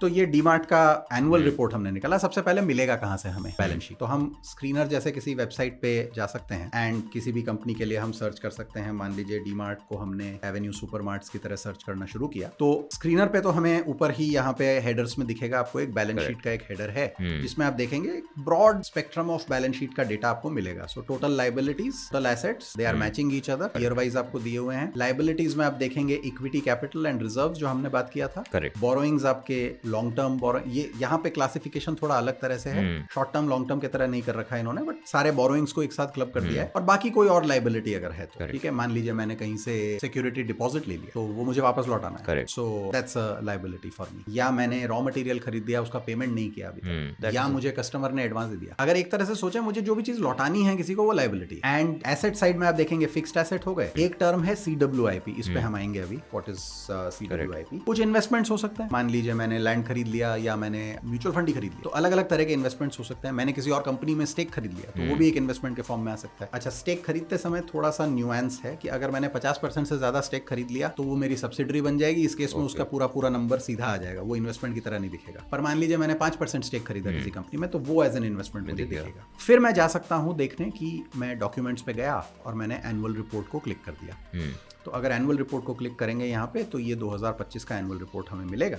तो ये डीमार्ट का एनुअल रिपोर्ट हमने निकाला। सबसे पहले मिलेगा कहाँ से हमें बैलेंस शीट, तो हम स्क्रीनर जैसे किसी वेबसाइट पे जा सकते हैं एंड किसी भी कंपनी के लिए हम सर्च कर सकते हैं। मान लीजिए डीमार्ट को हमने एवेन्यू सुपरमार्ट्स की तरह सर्च करना शुरू किया, तो स्क्रीनर पे तो हमें ऊपर ही यहाँ पे हेडर्स में दिखेगा आपको एक बैलेंस शीट का एक हेडर है जिसमें आप देखेंगे broad spectrum of balance sheet का डेटा आपको मिलेगा। So total liabilities, total assets, they are matching each other, year wise आपको दिए हुए हैं। लायबिलिटीज में आप देखेंगे इक्विटी, कैपिटल एंड रिजर्व जो हमने बात किया था। बोरोइंग्स आपके लॉन्ग टर्म बोरो, ये यहाँ पे क्लासिफिकेशन थोड़ा अलग तरह से है, शॉर्ट टर्म लॉन्ग टर्म की तरह नहीं कर रखा है इन्होंने, बट सारे बोरोइंग्स को एक साथ क्लब कर दिया है। और बाकी कोई और लायबिलिटी अगर है तो ठीक है, मान लीजिए मैंने कहीं से सिक्योरिटी डिपॉजिट ले लिया तो वो मुझे वापस लौटाना है, so that's a liability for me. या मैंने रॉ मटेरियल खरीद दिया, उसका पेमेंट नहीं किया अभी तक, या मुझे कस्टमर ने एडवांस दे दिया। अगर एक तरह से सोचे मुझे जो भी चीज लौटानी है किसी को, वो लायबिलिटी। एंड एसेट साइड में आप देखेंगे फिक्स्ड एसेट हो गए। एक टर्म है CWIP, इस पे हम आएंगे अभी, व्हाट इज CWIP। कुछ इन्वेस्टमेंट्स हो सकते हैं, मान लीजिए मैंने लैंड खरीद लिया या मैंने म्यूचुअल फंड ही खरीद लिया, तो अलग अलग तरह के इन्वेस्टमेंट्स हो सकते हैं। मैंने किसी और कंपनी में स्टेक खरीद लिया तो वो भी एक इन्वेस्टमेंट के फॉर्म में आ सकता है। अच्छा, स्टेक खरीदते समय थोड़ा सा न्यूएंस है कि अगर मैंने 50% से ज्यादा स्टेक खरीद लिया तो वो मेरी सब्सिडरी बन जाएगी। इस केस में उसका पूरा नंबर सीधा आ जाएगा, वो इन्वेस्टमेंट की तरह नहीं दिखेगा। पर मान लीजिए मैंने 5% स्टेक खरीदा किसी कंपनी में, तो वो एज एन इन्वेस्टमेंट मुझे दिखेगा। फिर मैं जा सकता हूँ देखने कि मैं डॉक्यूमेंट्स पे गया और मैंने एनुअल रिपोर्ट को क्लिक कर दिया। तो अगर एनुअल रिपोर्ट को क्लिक करेंगे यहाँ पे तो ये 2025 का एनुअल रिपोर्ट हमें मिलेगा।